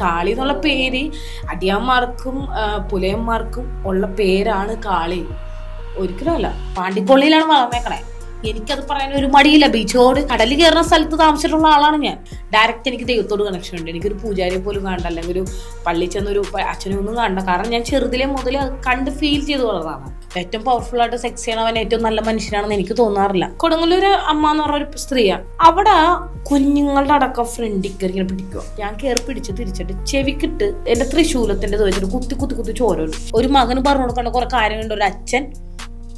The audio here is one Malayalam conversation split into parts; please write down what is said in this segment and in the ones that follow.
കാളി എന്നുള്ള പേര് അടിയാന്മാർക്കും പുലയന്മാർക്കും ഉള്ള പേരാണ് കാളി. ഒരിക്കലും അല്ല. പാണ്ടിക്കൊള്ളിയിലാണ് വളർന്നേക്കണേ. എനിക്കത് പറയാൻ ഒരു മടിയില്ല. ബീച്ചോട് കടലിൽ കയറുന്ന സ്ഥലത്ത് താമസിച്ചിട്ടുള്ള ആളാണ് ഞാൻ. ഡയറക്റ്റ് എനിക്ക് ദൈവത്തോട് കണക്ഷൻ ഉണ്ട്. എനിക്കൊരു പൂജാരിയെ പോലും കാണണ്ട, അല്ലെങ്കിൽ ഒരു പള്ളിയിൽ ചെന്നൊരു അച്ഛനെ ഒന്നും കാണണ്ട. കാരണം ഞാൻ ചെറുതിലെ മുതൽ അത് കണ്ട് ഫീൽ ചെയ്ത് വളർന്നതാണ്. ഏറ്റവും പവർഫുൾ ആയിട്ട് സെക്സ് ചെയ്യണവൻ ഏറ്റവും നല്ല മനുഷ്യനാണെന്ന് എനിക്ക് തോന്നാറില്ല. കൊടുങ്ങല്ലൂര് അമ്മ എന്ന് പറഞ്ഞ ഒരു സ്ത്രീയാണ്. അവിടെ കുഞ്ഞുങ്ങളുടെ അടക്കം ഫ്രണ്ടിൽ കയറി ഇങ്ങനെ പിടിക്കുക. ഞാൻ കയറി പിടിച്ച് തിരിച്ചിട്ട് ചെവിക്കിട്ട് എന്റെ തൃശൂലത്തിന്റെ വെച്ചിട്ട് കുത്തി കുത്തി കുത്തി ചോരും. ഒരു മകന് പറഞ്ഞു കൊടുക്കേണ്ട കുറെ കാര്യങ്ങളുണ്ട്, ഒരു അച്ഛൻ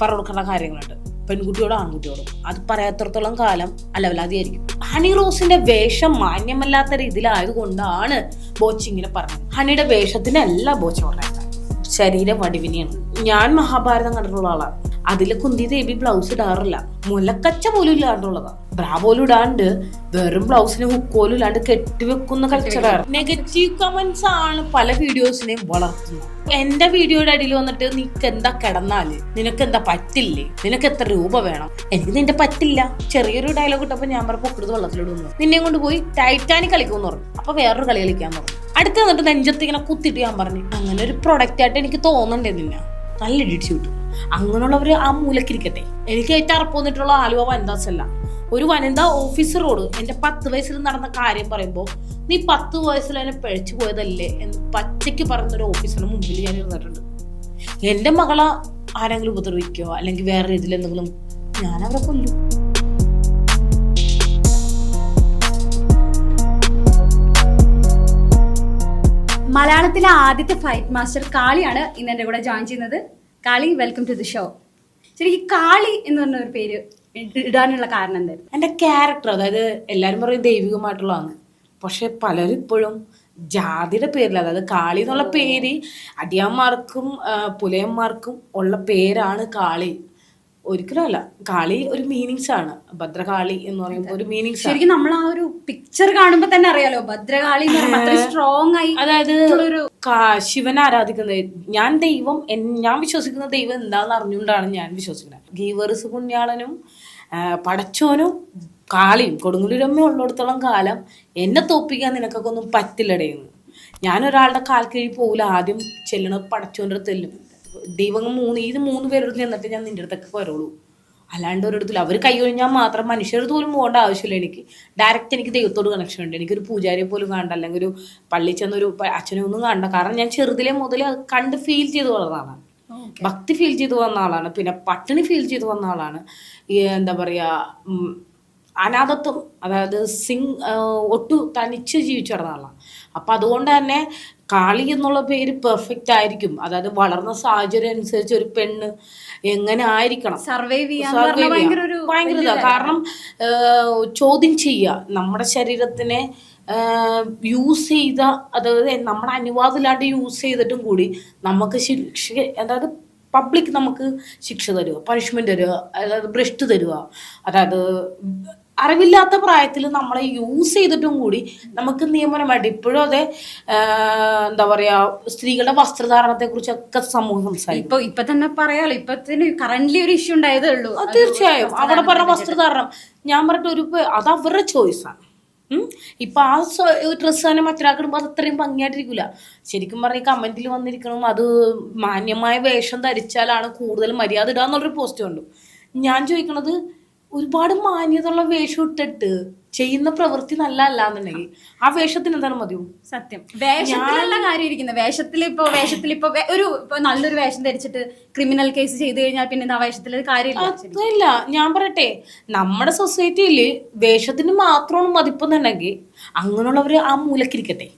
പറഞ്ഞു കൊടുക്കേണ്ട കാര്യങ്ങളുണ്ട്, പെൺകുട്ടിയോടും ആൺകുട്ടിയോടും. അത് പറയാത്തടത്തോളം കാലം അലവലാതിയായിരിക്കും. ഹണി റോസിന്റെ വേഷം മാന്യമല്ലാത്ത രീതിയിലായതുകൊണ്ടാണ് ബോച്ച് ഇങ്ങനെ പറഞ്ഞത്. ഹണിയുടെ വേഷത്തിനല്ല ബോച്ച് പറഞ്ഞത്, ശരീര വടിവിനെയാണ്. ഞാൻ മഹാഭാരതം കണ്ടിട്ടുള്ള ആളാണ്. അതില് കുന്തി ദേവി ബ്ലൗസ് ഇടാറില്ല, മുലക്കച്ച പോലും ഇല്ലാണ്ടുള്ളതാ. ബ്രാ പോലും ഇടാണ്ട് വെറും ബ്ലൗസിന് ഹുക്കോലും ഇല്ലാണ്ട് കെട്ടിവെക്കുന്ന കൾച്ചറാണ്. നെഗറ്റീവ് കമന്റ്സ് ആണ് പല വീഡിയോസിനെയും വളർത്തുന്നത്. എന്റെ വീഡിയോയുടെ അടിയിൽ വന്നിട്ട് നിനക്ക് എന്താ കിടന്നാല്, നിനക്ക് എന്താ പറ്റില്ലേ, നിനക്ക് എത്ര രൂപ വേണം, എനിക്ക് നിന്റെ പറ്റില്ല. ചെറിയൊരു ഡയലോഗ് ഇട്ടപ്പോ ഞാൻ പറഞ്ഞ പൊക്കെടുത്ത് വെള്ളത്തിലിടുന്നു, നിന്നെ കൊണ്ട് പോയി ടൈറ്റാനിക് കളിക്കുമെന്ന് പറഞ്ഞു. അപ്പൊ വേറൊരു കളി കളിക്കാൻ പറഞ്ഞു. അടുത്ത് വന്നിട്ട് നെഞ്ചത്ത് ഇങ്ങനെ കുത്തിട്ട് ഞാൻ പറഞ്ഞു, അങ്ങനെ ഒരു പ്രൊഡക്റ്റ് ആയിട്ട് എനിക്ക് തോന്നണ്ടേ നിന്നെ, നല്ല ഇടിച്ചു കിട്ടും. അങ്ങനെയുള്ളവര് ആ മൂലക്കിരിക്കട്ടെ. എനിക്ക് ഏറ്റവും അറപ്പോന്നിട്ടുള്ള ആലുവ വനിതാസല്ല. ഒരു വനിതാ ഓഫീസറോട് എന്റെ 10 വയസ്സിൽ നടന്ന കാര്യം പറയുമ്പോ, നീ 10 വയസ്സിൽ എന്നെ പിഴച്ചു പോയതല്ലേ എന്ന് പച്ചയ്ക്ക് പറയുന്നൊരു ഓഫീസറിന് മുമ്പിൽ ഞാൻ ഇരുന്നിട്ടുണ്ട്. എന്റെ മകളെ ആരെങ്കിലും ഉപദ്രവിക്കോ അല്ലെങ്കിൽ വേറെ രീതിയിൽ എന്തെങ്കിലും, ഞാൻ അവരെ കൊല്ലും. മലയാളത്തിലെ ആദ്യത്തെ ഫൈറ്റ് മാസ്റ്റർ കാളിയാണ് ഇന്ന് എൻ്റെ കൂടെ ജോയിൻ ചെയ്യുന്നത്. കാളി, വെൽക്കം ടു ദി ഷോ. ശരിക്കും കാളി എന്ന് പറഞ്ഞ ഒരു പേര് ഇടാനുള്ള കാരണം എന്തായിരുന്നു? എൻ്റെ ക്യാരക്ടർ, അതായത് എല്ലാവരും പറയും ദൈവികമായിട്ടുള്ളതാണ്, പക്ഷെ പലരും ഇപ്പോഴും ജാതിയുടെ പേരിൽ, അതായത് കാളി എന്നുള്ള പേര് അടിയാന്മാർക്കും പുലയന്മാർക്കും ഉള്ള പേരാണ് കാളി. ഒരിക്കലും അല്ല. കാളി ഒരു മീനിങ്സ് ആണ്. ഭദ്രകാളി എന്ന് പറയുമ്പോൾ ഒരു മീനിങ്സ്. ശരിക്കും നമ്മൾ ആ ഒരു പിക്ചർ കാണുമ്പോ തന്നെ അറിയാലോ ഭദ്രകാളി സ്ട്രോങ് ആയി, അതായത് ശിവനെ ആരാധിക്കുന്നത്. ഞാൻ ഞാൻ വിശ്വസിക്കുന്ന ദൈവം എന്താണെന്ന് അറിഞ്ഞുകൊണ്ടാണ് ഞാൻ വിശ്വസിക്കുന്നത്. ഗീവറിസ് പുണ്യാളനും പടച്ചോനും കാളിയും കൊടുങ്ങല്ലൂരമ്മ ഉള്ളിടത്തോളം കാലം എന്നെ തോപ്പിക്കാൻ നിനക്കൊക്കെ ഒന്നും പറ്റില്ലടേന്ന്. ഞാൻ ഒരാളുടെ കാൽ കീഴിൽ പോകില്ല. ആദ്യം ചെല്ലണത് പടച്ചോൻ്റെ അടുത്തെല്ലും. ദൈവങ്ങൾ 3 പേരുടെ ചെന്നിട്ട് ഞാൻ നിന്റെ അടുത്തൊക്കെ വരുള്ളൂ. അല്ലാണ്ട് ഒരിടത്തില്ല. അവർ കൈ ഒഴിഞ്ഞാൽ മാത്രം മനുഷ്യരുടെ പോലും പോകേണ്ട ആവശ്യമില്ല. എനിക്ക് ഡയറക്റ്റ് എനിക്ക് ദൈവത്തോട് കണക്ഷൻ ഉണ്ട്. എനിക്കൊരു പൂജാരിയെ പോലും കാണണ്ട, അല്ലെങ്കിൽ ഒരു പള്ളിയിൽ ചെന്നൊരു അച്ഛനെ ഒന്നും കാണണ്ട. കാരണം ഞാൻ ചെറുതിലെ മുതൽ അത് കണ്ട് ഫീൽ ചെയ്ത് വന്നതാണ്. ഭക്തി ഫീൽ ചെയ്ത് വന്ന ആളാണ്. പിന്നെ പട്ടിണി ഫീൽ ചെയ്ത് വന്ന ആളാണ്. എന്താ പറയാ, അനാഥത്വം, അതായത് ഒട്ടു തനിച്ച് ജീവിച്ചു നടന്ന ആളാണ്. അപ്പം അതുകൊണ്ട് തന്നെ കാളി എന്നുള്ള പേര് പെർഫെക്റ്റ് ആയിരിക്കും. അതായത് വളർന്ന സാഹചര്യം അനുസരിച്ച് ഒരു പെണ്ണ് എങ്ങനെ ആയിരിക്കണം, സർവൈവ് ഭയങ്കര കാരണം ചോദ്യം ചെയ്യുക നമ്മുടെ ശരീരത്തിനെ യൂസ് ചെയ്ത, അതായത് നമ്മുടെ അനുവാദമില്ലാണ്ട് യൂസ് ചെയ്തിട്ടും കൂടി നമുക്ക് ശിക്ഷ, അതായത് പബ്ലിക് നമുക്ക് ശിക്ഷ തരുക, പണിഷ്മെന്റ് തരുക, അതായത് ഭ്രഷ്ട് തരുക. അതായത് അറിവില്ലാത്ത പ്രായത്തിൽ നമ്മളെ യൂസ് ചെയ്തിട്ടും കൂടി നമുക്ക് നിയമപരമായിട്ട് ഇപ്പോഴും അതെ, എന്താ പറയാ, സ്ത്രീകളുടെ വസ്ത്രധാരണത്തെ കുറിച്ചൊക്കെ സമൂഹം സംസാരിക്കും. ഇപ്പൊ തന്നെ പറയാലോ, ഇപ്പൊ തന്നെ കറന്റ്ലി ഒരു ഇഷ്യൂ ഉണ്ടായതേ ഉള്ളൂ. തീർച്ചയായും അവിടെ പറഞ്ഞ വസ്ത്രധാരണം ഞാൻ പറഞ്ഞിട്ട് അത് അവരുടെ ചോയ്സാണ്. ഇപ്പൊ ആ ഡ്രസ്സ് തന്നെ മറ്റൊരാൾക്കിടുമ്പോൾ അത് അത്രയും ഭംഗിയായിട്ടിരിക്കില്ല. ശരിക്കും പറഞ്ഞ കമന്റിൽ വന്നിരിക്കണം അത് മാന്യമായ വേഷം ധരിച്ചാലാണ് കൂടുതൽ മര്യാദ ഇടുക എന്നുള്ളൊരു പോസ്റ്റ് കണ്ടു. ഞാൻ ചോദിക്കണത്, ഒരുപാട് മാന്യതയുള്ള വേഷം ഇട്ടിട്ട് ചെയ്യുന്ന പ്രവൃത്തി നല്ല അല്ലാന്നുണ്ടെങ്കിൽ ആ വേഷത്തിന് എന്താണ് മതിയോ? സത്യം, വേഷത്തിലുള്ള കാര്യം ഇരിക്കുന്നത്. വേഷത്തിലിപ്പോ ഒരു നല്ലൊരു വേഷം ധരിച്ചിട്ട് ക്രിമിനൽ കേസ് ചെയ്തു കഴിഞ്ഞാൽ പിന്നെ ആ വേഷത്തിൽ കാര്യമില്ല. ഞാൻ പറയട്ടെ, നമ്മുടെ സൊസൈറ്റിയില് വേഷത്തിന് മാത്രമാണ് മതിപ്പെന്നുണ്ടെങ്കിൽ അങ്ങനെയുള്ളവര് ആ മൂലക്കിരിക്കട്ടെ.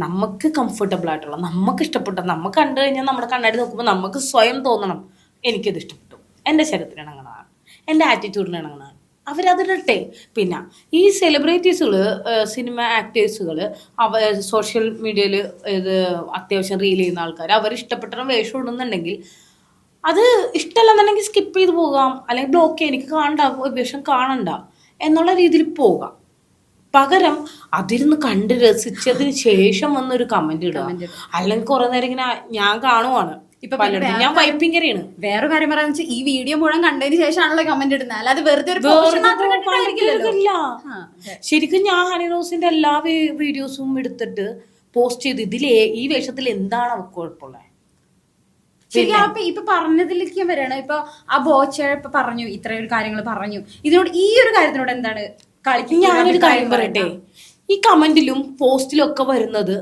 നമുക്ക് കംഫർട്ടബിൾ ആയിട്ടുള്ള, നമുക്ക് ഇഷ്ടപ്പെട്ട, നമുക്ക് കണ്ടു കഴിഞ്ഞാൽ നമ്മുടെ കണ്ണാടി നോക്കുമ്പോൾ നമുക്ക് സ്വയം തോന്നണം എനിക്കിത് ഇഷ്ടപ്പെട്ടു, എൻ്റെ ശരീരത്തിന് ഇണങ്ങണതാണ്, എൻ്റെ ആറ്റിറ്റ്യൂഡിന് ഇണങ്ങണതാണ്, അവരതിടട്ടെ. പിന്നെ ഈ സെലിബ്രിറ്റീസുകൾ, സിനിമ ആക്ടേഴ്സുകൾ, സോഷ്യൽ മീഡിയയിൽ ഇത് അത്യാവശ്യം റീൽ ചെയ്യുന്ന ആൾക്കാർ, അവരിഷ്ടപ്പെട്ട വേഷം ഇടുന്നുണ്ടെങ്കിൽ അത് ഇഷ്ടമല്ലെന്നുണ്ടെങ്കിൽ സ്കിപ്പ് ചെയ്ത് പോകാം, അല്ലെങ്കിൽ ബ്ലോക്ക് ചെയ്യാം, എനിക്ക് കാണണ്ട, വേഷം കാണണ്ട എന്നുള്ള രീതിയിൽ പോകാം. പകരം അതിരുന്ന് കണ്ട് രസിച്ചതിന് ശേഷം വന്നൊരു കമന്റ് ഇടുക, അല്ലെങ്കിൽ കുറെ നേരം ഇങ്ങനെ ഞാൻ കാണുവാണ്. ഞാൻ വൈപ്പിങ്ങനെയാണ്. വേറെ കാര്യം പറയാന്ന് വെച്ചാൽ ഈ വീഡിയോ മുഴുവൻ കണ്ടതിന് ശേഷമാണല്ലോ കമന്റ് ഇടുന്നത്, അല്ലാതെ വെറുതെ ശരിക്കും ഞാൻ ഹണി റോസിന്റെ എല്ലാ വീഡിയോസും എടുത്തിട്ട് പോസ്റ്റ് ചെയ്ത് ഇതിൽ ഈ വേഷത്തിൽ എന്താണ് അവർക്ക് കുഴപ്പമുള്ളത്? ശരിയാ. അപ്പൊ ഇപ്പൊ പറഞ്ഞതിലേക്ക് വരാണ്. ഇപ്പൊ ആ ബോച്ചർ ഇപ്പൊ പറഞ്ഞു, ഇത്രയും കാര്യങ്ങൾ പറഞ്ഞു. ഇതിനോട് ഈ ഒരു കാര്യത്തിനോട് എന്താണ് കളിക്കുന്നത്? ഞാനൊരു കാര്യം പറയട്ടെ, ഈ കമന്റിലും പോസ്റ്റിലും ഒക്കെ വരുന്നത്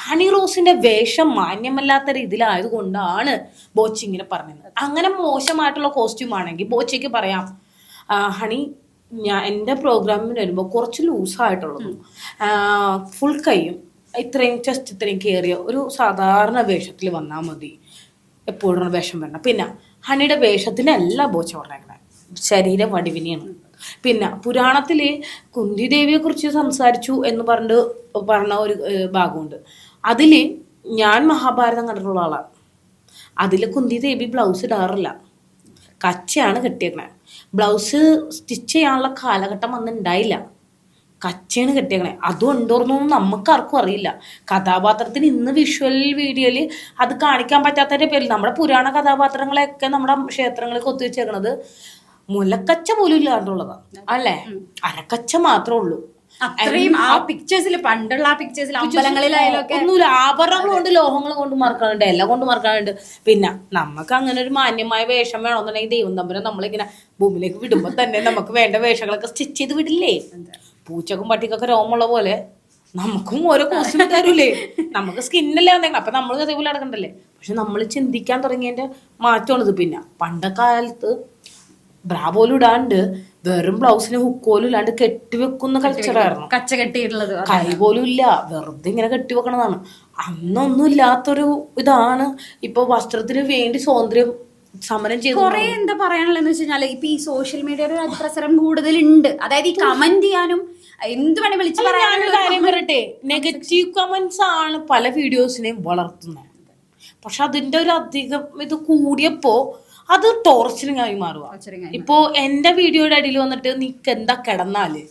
ഹണി റോസിന്റെ വേഷം മാന്യമല്ലാത്ത രീതിയിലായത് കൊണ്ടാണ് ബോച്ച ഇങ്ങനെ പറഞ്ഞത്. അങ്ങനെ മോശമായിട്ടുള്ള കോസ്റ്റ്യൂം ആണെങ്കിൽ ബോച്ചയ്ക്ക് പറയാം, ഹണി എൻ്റെ പ്രോഗ്രാമിന് വരുമ്പോൾ കുറച്ച് ലൂസായിട്ടുള്ളതും ഫുൾ കൈയും ഇത്രയും ചെസ്റ്റ് ഇത്രയും കയറിയ ഒരു സാധാരണ വേഷത്തിൽ വന്നാൽ മതി, എപ്പോഴും വേഷം വരണം. പിന്നെ ഹണിയുടെ വേഷത്തിനല്ല ബോച്ച പറഞ്ഞേക്കണേ, ശരീര വടിവിനെയാണ്. പിന്നെ പുരാണത്തില് കുന്തിദേവിയെ കുറിച്ച് സംസാരിച്ചു എന്ന് പറഞ്ഞ ഒരു ഭാഗമുണ്ട്. അതില് ഞാൻ മഹാഭാരതം കണ്ടിട്ടുള്ള ആളാണ്. അതില് കുന്തിദേവി ബ്ലൗസ് ഇടാറില്ല, കച്ചയാണ് കെട്ടിയേക്കണേ. ബ്ലൗസ് സ്റ്റിച്ച് ചെയ്യാനുള്ള കാലഘട്ടം അന്ന് ഉണ്ടായില്ല, കച്ചയാണ് കെട്ടിയേക്കണേ. അതും ഉണ്ടോർന്നൊന്നും നമുക്ക് ആർക്കും അറിയില്ല. കഥാപാത്രത്തിന് ഇന്ന് വിഷ്വൽ വീഡിയോയിൽ അത് കാണിക്കാൻ പറ്റാത്തതിന്റെ പേരിൽ നമ്മുടെ പുരാണ കഥാപാത്രങ്ങളെയൊക്കെ നമ്മുടെ ക്ഷേത്രങ്ങളിൽ കൊത്തിവെച്ചേക്കണത് മുലക്കച്ച പോലും ഇല്ലാണ്ടുള്ളതാണ് അല്ലേ, അരക്കച്ച മാത്രമേ ഉള്ളൂ. അത്രയും ആ പിക്ചേഴ്സിൽ, പണ്ടുള്ള ആ പിക്ചേഴ്സിൽ അമ്പലങ്ങളിലായാലും ഒന്നുമില്ല, ആഭരണങ്ങൾ കൊണ്ട് ലോഹങ്ങൾ കൊണ്ട് മറക്കാനുണ്ട്, എല്ലാം കൊണ്ട് മറക്കാനുണ്ട്. പിന്നെ നമുക്ക് അങ്ങനെ ഒരു മാന്യമായ വേഷം വേണമെന്നുണ്ടെങ്കിൽ ദൈവം തമ്പുരാൻ നമ്മളിങ്ങനെ ഭൂമിയിലേക്ക് വിടുമ്പോ തന്നെ നമുക്ക് വേണ്ട വേഷങ്ങളൊക്കെ സ്റ്റിച്ച് ചെയ്ത് വിടില്ലേ? പൂച്ചക്കും പട്ടിക്കൊക്കെ രോമുള്ള പോലെ നമുക്കും ഓരോ കോസ്റ്റ്യൂം തരൂലേ? നമുക്ക് സ്കിന്നല്ലേ വന്നേക്കണം, അപ്പൊ നമ്മൾ അതേപോലെ നടക്കണ്ടല്ലേ? പക്ഷെ നമ്മൾ ചിന്തിക്കാൻ തുടങ്ങിയതിന്റെ മാറ്റമാണിത്. പിന്നെ പണ്ടക്കാലത്ത് ബ്രാ പോലും ഇടാണ്ട് വെറും ബ്ലൗസിന് ഹുക്കോലും ഇല്ലാണ്ട് കെട്ടിവെക്കുന്ന കൾച്ചറായിരുന്നു. കച്ച കെട്ടിയിട്ടുള്ളത് കൈ പോലും ഇല്ല, വെറുതെ ഇങ്ങനെ കെട്ടിവെക്കണതാണ്. അന്നൊന്നും ഇല്ലാത്തൊരു ഇതാണ് ഇപ്പൊ വസ്ത്രത്തിന് വേണ്ടി സ്വാതന്ത്ര്യം സമരം ചെയ്തു. കുറെ എന്താ പറയാനുള്ളതെന്ന് വെച്ച് കഴിഞ്ഞാല് ഇപ്പൊ ഈ സോഷ്യൽ മീഡിയയുടെ അതിപ്രസരം കൂടുതലുണ്ട്. അതായത് ഈ കമന്റ് ചെയ്യാനും എന്ത് വേണേ വിളിച്ചു പറയാനും. കാര്യം പറയട്ടെ, നെഗറ്റീവ് കമന്റ്സ് ആണ് പല വീഡിയോസിനെയും വളർത്തുന്നത്. പക്ഷെ അതിന്റെ ഒരു അധികം ഇത് കൂടിയപ്പോ അത് ടോർച്ചറിങ് ആയി മാറുക. ഇപ്പോ എന്റെ വീഡിയോയുടെ അടിയിൽ വന്നിട്ട് നിനക്ക് എന്താ കിടന്നാല്,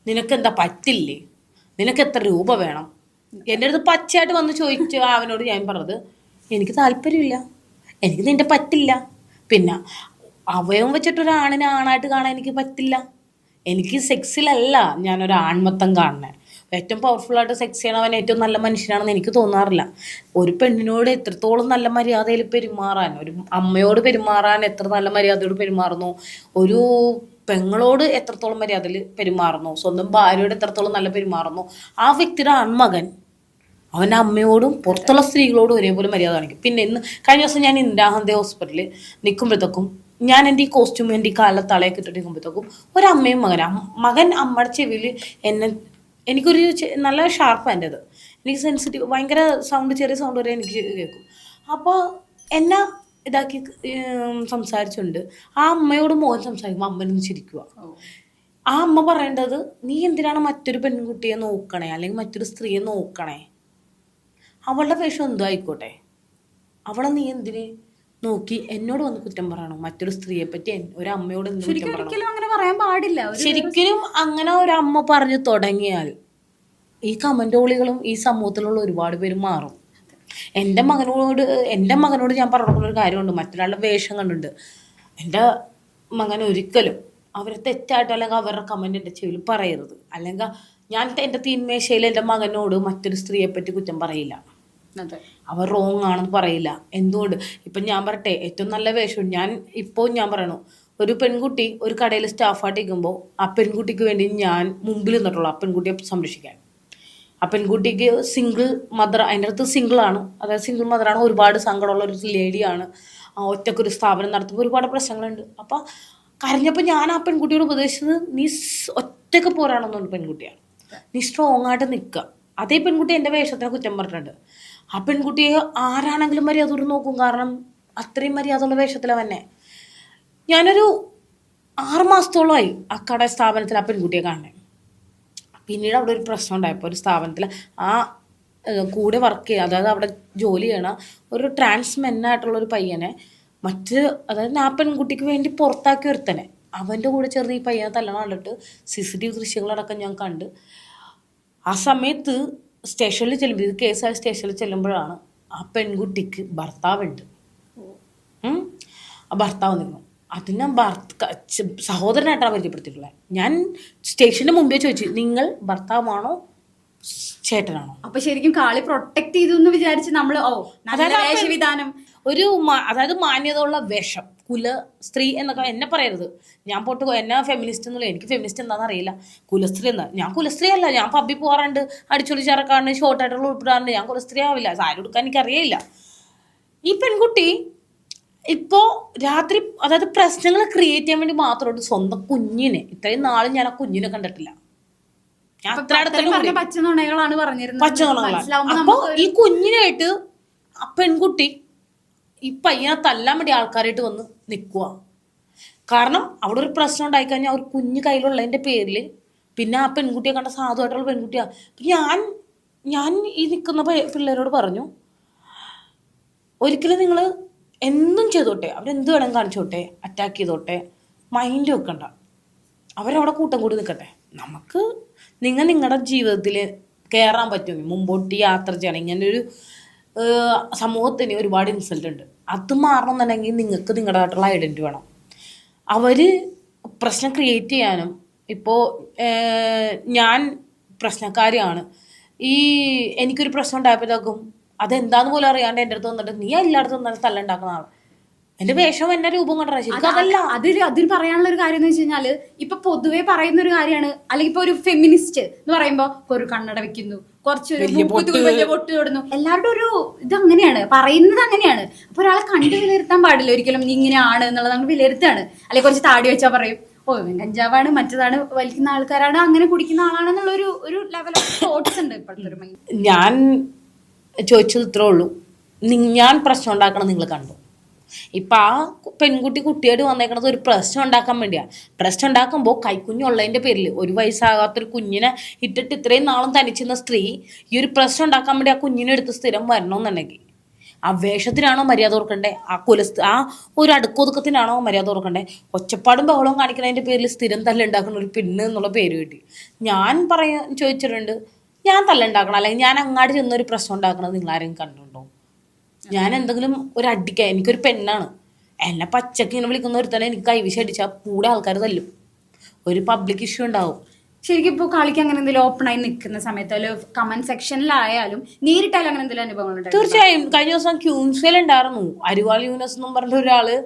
നിനക്ക് എന്താ പറ്റില്ലേ, നിനക്ക് എത്ര രൂപ വേണം, എൻ്റെ അടുത്ത് പച്ചയായിട്ട് വന്ന് ചോദിച്ചു അവനോട് ഞാൻ പറഞ്ഞത് എനിക്ക് താല്പര്യമില്ല, എനിക്ക് നിന്റെ പറ്റില്ല. പിന്നെ അവയവം വെച്ചിട്ടൊരാണിനെ ആണായിട്ട് കാണാൻ എനിക്ക് പറ്റില്ല. എനിക്ക് സെക്സിലല്ല ഞാനൊരു ആൺമത്തം കാണണേ. ഏറ്റവും പവർഫുൾ ആയിട്ട് സെക്സ് ചെയ്യണവൻ ഏറ്റവും നല്ല മനുഷ്യനാണെന്ന് എനിക്ക് തോന്നാറില്ല. ഒരു പെണ്ണിനോട് എത്രത്തോളം നല്ല മര്യാദയിൽ പെരുമാറാൻ, ഒരു അമ്മയോട് പെരുമാറാൻ എത്ര നല്ല മര്യാദയോട് പെരുമാറുന്നു, ഒരു പെങ്ങളോട് എത്രത്തോളം മര്യാദയിൽ പെരുമാറുന്നു, സ്വന്തം ഭാര്യയോട് എത്രത്തോളം നല്ല പെരുമാറുന്നു, ആ വ്യക്തിയുടെ ആൺമകൻ അവൻ്റെ അമ്മയോടും പുറത്തുള്ള സ്ത്രീകളോടും ഒരേപോലെ മര്യാദ കാണിക്കും. പിന്നെ ഇന്ന് കഴിഞ്ഞ ദിവസം ഞാൻ ഇന്ദിരാഗാന്ധി ഹോസ്പിറ്റലിൽ നിൽക്കുമ്പോഴത്തേക്കും ഞാൻ എൻ്റെ ഈ കോസ്റ്റ്യൂം എൻ്റെ ഈ കാലിലെ തളയൊക്കെ ഇട്ടിട്ട് നിൽക്കുമ്പോഴത്തേക്കും ഒരമ്മയും മകൻ അമ്മയുടെ ചെവിയിൽ എനിക്കൊരു നല്ല ഷാർപ്പ് എൻ്റെ അത്, എനിക്ക് സെൻസിറ്റീവ്, ഭയങ്കര സൗണ്ട്, ചെറിയ സൗണ്ട് വരെ എനിക്ക് കേൾക്കും. അപ്പോൾ എന്നെ ഇതാക്കി സംസാരിച്ചുകൊണ്ട് ആ അമ്മയോട് മോൻ സംസാരിക്കുമ്പോൾ അമ്മനൊന്ന് ചിരിക്കുക. ആ അമ്മ പറയേണ്ടത്, നീ എന്തിനാണ് മറ്റൊരു പെൺകുട്ടിയെ നോക്കണേ, അല്ലെങ്കിൽ മറ്റൊരു സ്ത്രീയെ നോക്കണേ, അവളുടെ വേഷം എന്തോ ആയിക്കോട്ടെ, അവളെ നീ എന്തിന് നോക്കി എന്നോട് വന്ന് കുറ്റം പറയണം? മറ്റൊരു സ്ത്രീയെ പറ്റി ഒരു അമ്മയോട് കുറ്റം പറയണം? അങ്ങനെ പറയാൻ പാടില്ല. ശരിക്കും അങ്ങനെ ഒരു അമ്മ പറഞ്ഞു തുടങ്ങിയാൽ ഈ കമന്റോളികളും ഈ സമൂഹത്തിലുള്ള ഒരുപാട് പേര് മാറും. എൻ്റെ മകനോട് ഞാൻ പറഞ്ഞ ഒരു കാര്യമുണ്ട്, മറ്റൊരാളുടെ വേഷം കണ്ടിട്ടുണ്ട്. എൻ്റെ മകൻ ഒരിക്കലും അവരെ തെറ്റായിട്ട് അല്ലെങ്കിൽ അവരുടെ കമന്റ് എൻ്റെ ചെവിയിൽ പറയരുത്. അല്ലെങ്കിൽ ഞാൻ എൻ്റെ തീന്മേശയിൽ എൻ്റെ മകനോട് മറ്റൊരു സ്ത്രീയെ പറ്റി കുറ്റം പറയില്ല, അവർ റോങ് ആണെന്ന് പറയില്ല. എന്തുകൊണ്ട്? ഇപ്പം ഞാൻ പറയട്ടെ, ഏറ്റവും നല്ല വേഷം ഞാൻ പറയണു, ഒരു പെൺകുട്ടി ഒരു കടയിൽ സ്റ്റാഫായിട്ട് ഇരിക്കുമ്പോൾ ആ പെൺകുട്ടിക്ക് വേണ്ടി ഞാൻ മുമ്പിൽ നിന്നിട്ടുള്ളൂ, ആ പെൺകുട്ടിയെ സംരക്ഷിക്കാൻ. ആ പെൺകുട്ടിക്ക് സിംഗിൾ മദർ, അതിൻ്റെ അടുത്ത് സിംഗിളാണ്, അതായത് സിംഗിൾ മദറാണ്, ഒരുപാട് സങ്കടമുള്ള ഒരു ലേഡിയാണ്, ഒറ്റക്കൊരു സ്ഥാപനം നടത്തുമ്പോൾ ഒരുപാട് പ്രശ്നങ്ങളുണ്ട്. അപ്പം കരഞ്ഞപ്പോൾ ഞാൻ ആ പെൺകുട്ടിയോട് ഉപദേശിച്ചത്, നീ ഒറ്റക്ക് പോരാണെന്നുള്ള പെൺകുട്ടിയാണ്, നീ സ്ട്രോങ് ആയിട്ട് നിൽക്കുക. അതേ പെൺകുട്ടി എൻ്റെ വേഷത്തിനെ കുറ്റം പറഞ്ഞിട്ടുണ്ട്. ആ പെൺകുട്ടിയെ ആരാണെങ്കിലും മര്യാദയോട് നോക്കും, കാരണം അത്രയും മര്യാദയുള്ള വേഷത്തിലാണ് തന്നെ. ഞാനൊരു 6 മാസത്തോളമായി ആ കട സ്ഥാപനത്തിൽ ആ പെൺകുട്ടിയെ കാണണേ. പിന്നീട് അവിടെ ഒരു പ്രശ്നം ഉണ്ടായപ്പോൾ ഒരു സ്ഥാപനത്തിൽ ആ കൂടെ വർക്ക് ചെയ്യുക, അതായത് അവിടെ ജോലി ചെയ്യണ ഒരു ട്രാൻസ്മെന്നായിട്ടുള്ളൊരു പയ്യനെ അതായത് ആ പെൺകുട്ടിക്ക് വേണ്ടി പുറത്താക്കി ഒരുത്തനെ അവൻ്റെ കൂടെ ചേർന്ന് ഈ പയ്യനെ തല്ലണം കണ്ടിട്ട് CCTV ദൃശ്യങ്ങളടക്കം ഞാൻ കണ്ട്. ആ സമയത്ത് സ്റ്റേഷനിൽ ചെല്ലുമ്പോൾ, ഇത് കേസായ സ്റ്റേഷനിൽ ചെല്ലുമ്പോഴാണ് ആ പെൺകുട്ടിക്ക് ഭർത്താവുണ്ട്. ആ ഭർത്താവ് നിന്നു. അത് ഞാൻ സഹോദരനായിട്ടാണ് പരിചയപ്പെടുത്തിയിട്ടുള്ളത്. ഞാൻ സ്റ്റേഷന് മുമ്പേ ചോദിച്ചു, നിങ്ങൾ ഭർത്താവാണോ ചേട്ടനാണോ? അപ്പൊ ശരിക്കും കാളി പ്രൊട്ടക്ട് ചെയ്തു എന്ന് വിചാരിച്ച് നമ്മള് നല്ല വേഷവിധാനം ഒരു അതായത് മാന്യതയുള്ള വേഷം, കുല സ്ത്രീ എന്നൊക്കെ എന്നെ പറയരുത്. ഞാൻ പോട്ട് എന്നെ ഫെമിനിസ്റ്റ് എന്നുള്ള, എനിക്ക് ഫെമിനിസ്റ്റ് എന്താണെന്ന് അറിയില്ല. കുലസ്ത്രീ എന്താ? ഞാൻ കുലസ്ത്രീ അല്ല. ഞാൻ പബ്ബി പോകാറുണ്ട്, അടിച്ചൊളി ചേർക്കാറുണ്ട്, ഷോർട്ടായിട്ടുള്ള ഉൾപ്പെടാറുണ്ട്. ഞാൻ കുലസ്ത്രീ ആവില്ല. സാരി ഉടുക്കാൻ എനിക്ക് അറിയില്ല. ഈ പെൺകുട്ടി ഇപ്പോ രാത്രി അതായത് പ്രശ്നങ്ങൾ ക്രിയേറ്റ് ചെയ്യാൻ വേണ്ടി മാത്രമായിട്ട് സ്വന്തം കുഞ്ഞിനെ, ഇത്രയും നാളും ഞാൻ ആ കുഞ്ഞിനെ കണ്ടിട്ടില്ല. ഞാൻ അത്ര അടുത്ത പച്ചനുണകളാണ് പറഞ്ഞിരുന്നത്. അപ്പൊ ഈ കുഞ്ഞിനായിട്ട് ആ പെൺകുട്ടി ഈ പയ്യനെ തല്ലാൻ വേണ്ടി ആൾക്കാരായിട്ട് വന്ന് നിൽക്കുക. കാരണം അവിടെ ഒരു പ്രശ്നം ഉണ്ടായിക്കഴിഞ്ഞാൽ ഒരു കുഞ്ഞ് കയ്യിലുള്ളതിന്റെ പേരിൽ പിന്നെ ആ പെൺകുട്ടിയെ കണ്ട സാധുവായിട്ടുള്ള പെൺകുട്ടിയാ. ഞാൻ ഈ നിൽക്കുന്ന പിള്ളേരോട് പറഞ്ഞു, ഒരിക്കലും നിങ്ങൾ എന്തും ചെയ്തോട്ടെ, അവരെന്ത് വേണം കാണിച്ചോട്ടെ, അറ്റാക്ക് ചെയ്തോട്ടെ, മൈൻഡ് വെക്കണ്ട, അവരവിടെ കൂട്ടം കൂടി നിൽക്കട്ടെ. നമുക്ക് നിങ്ങളുടെ ജീവിതത്തിൽ കയറാൻ പറ്റുമെങ്കിൽ മുമ്പോട്ട് യാത്ര ചെയ്യണം. ഇങ്ങനെ ഒരു സമൂഹത്തിന് ഒരുപാട് ഇൻസൾട്ട് ഉണ്ട്. അത് മാറണമെന്നുണ്ടെങ്കിൽ നിങ്ങൾക്ക് നിങ്ങളുടേതായിട്ടുള്ള ഐഡൻറ്റി വേണം. അവർ പ്രശ്നം ക്രിയേറ്റ് ചെയ്യാനും, ഇപ്പോൾ ഞാൻ പ്രശ്നക്കാരിയാണ്, എനിക്കൊരു പ്രശ്നം ഉണ്ടായപ്പോഴത്തേക്കും അതെന്താന്ന് പോലും അറിയാണ്ട് എൻ്റെ അടുത്ത് വന്നിട്ട് നീ എല്ലായിടത്തും വന്നിട്ട് തല്ലുണ്ടാക്കുന്ന ആൾ, എന്റെ വേഷം എന്നെ രൂപം കണ്ടാ ശരിക്കും അതല്ല. അതിൽ പറയാനുള്ള ഒരു കാര്യം എന്ന് വെച്ച് കഴിഞ്ഞാല്, ഇപ്പൊ പൊതുവെ പറയുന്ന ഒരു കാര്യമാണ്, അല്ലെങ്കിൽ ഇപ്പൊ ഒരു ഫെമിനിസ്റ്റ് എന്ന് പറയുമ്പോ ഒരു കണ്ണട വെക്കുന്നു, കുറച്ചൊരു വലിയ പൊട്ട് തൊടുന്നു, എല്ലാവരുടെ ഒരു ഇത് അങ്ങനെയാണ് പറയുന്നത്, അങ്ങനെയാണ്. അപ്പൊ ഒരാളെ കണ്ടു വിലയിരുത്താൻ പാടില്ല ഒരിക്കലും. നീ ഇങ്ങനെയാണ് എന്നുള്ളത് നമ്മൾ വിലയിരുത്താണ്. അല്ലെങ്കിൽ കുറച്ച് താടി വെച്ചാൽ പറയും കഞ്ചാവാണ്, മറ്റതാണ് വലിക്കുന്ന ആൾക്കാരാണ്, അങ്ങനെ കുടിക്കുന്ന ആളാണെന്നുള്ള ഒരു ലെവൽ ഓഫ് തോട്ട്സ് ഉണ്ട് ഇപ്പോഴത്തെ ഒരു മൈൻഡ്. ഞാൻ ചോദിച്ചത് ഇത്രേ ഉള്ളൂ, ഞാൻ പ്രശ്നം ഉണ്ടാക്കണം നിങ്ങൾ കണ്ടു. ഇപ്പൊ ആ പെൺകുട്ടി കുട്ടിയായിട്ട് വന്നേക്കണത് ഒരു പ്രശ്നം ഉണ്ടാക്കാൻ വേണ്ടിയാ. പ്രശ്നം ഉണ്ടാക്കുമ്പോൾ കൈക്കുഞ്ഞുള്ളതിന്റെ പേരിൽ ഒരു വയസ്സാകാത്തൊരു കുഞ്ഞിനെ ഇട്ടിട്ട് ഇത്രയും നാളും തനിച്ചിരുന്ന സ്ത്രീ ഈ ഒരു പ്രശ്നം ഉണ്ടാക്കാൻ വേണ്ടി ആ കുഞ്ഞിനെ എടുത്ത് സ്ഥിരം വരണമെന്നുണ്ടെങ്കിൽ ആ വേഷത്തിനാണോ മര്യാദ ഓർക്കണ്ടേ? ആ ഒരു അടുക്കൊതുക്കത്തിനാണോ മര്യാദ ഓർക്കണ്ടേ? ഒച്ചപ്പാടും ബഹളവും കാണിക്കുന്നതിന്റെ പേരിൽ സ്ഥിരം തല്ലുണ്ടാക്കുന്ന ഒരു പെണ്ണ് എന്നുള്ള പേര് കിട്ടി. ഞാൻ ചോദിച്ചിട്ടുണ്ട്, ഞാൻ തല്ലുണ്ടാക്കണം അല്ലെങ്കിൽ ഞാൻ അങ്ങാടി ചെന്നൊരു പ്രശ്നം ഉണ്ടാക്കണത് നിങ്ങൾ ആരെങ്കിലും കണ്ടിട്ടുണ്ടോ? ഞാൻ എന്തെങ്കിലും ഒരു അടിക്കാൻ, എനിക്കൊരു പെണ്ണാണ്, എന്നെ പച്ചക്ക് ഇങ്ങനെ വിളിക്കുന്ന ഒരു തന്നെ എനിക്ക് കൈവിശ അടിച്ചാൽ കൂടെ ആൾക്കാർ തല്ലും, ഒരു പബ്ലിക് ഇഷ്യൂ ഉണ്ടാവും. ശരിക്കും ഇപ്പോൾ കളിക്ക് അങ്ങനെ എന്തെങ്കിലും ഓപ്പൺ ആയി നിൽക്കുന്ന സമയത്ത്, അല്ലെങ്കിൽ കമന്റ് സെക്ഷനിലായാലും നേരിട്ടായാലും അങ്ങനെ എന്തെങ്കിലും അനുഭവങ്ങൾ ഉണ്ടാവും? തീർച്ചയായും. കഴിഞ്ഞ ദിവസം ക്യൂൻസിൽ ഉണ്ടായിരുന്നു, അരിവാൾ യൂനസ് എന്നും പറഞ്ഞ ഒരാള്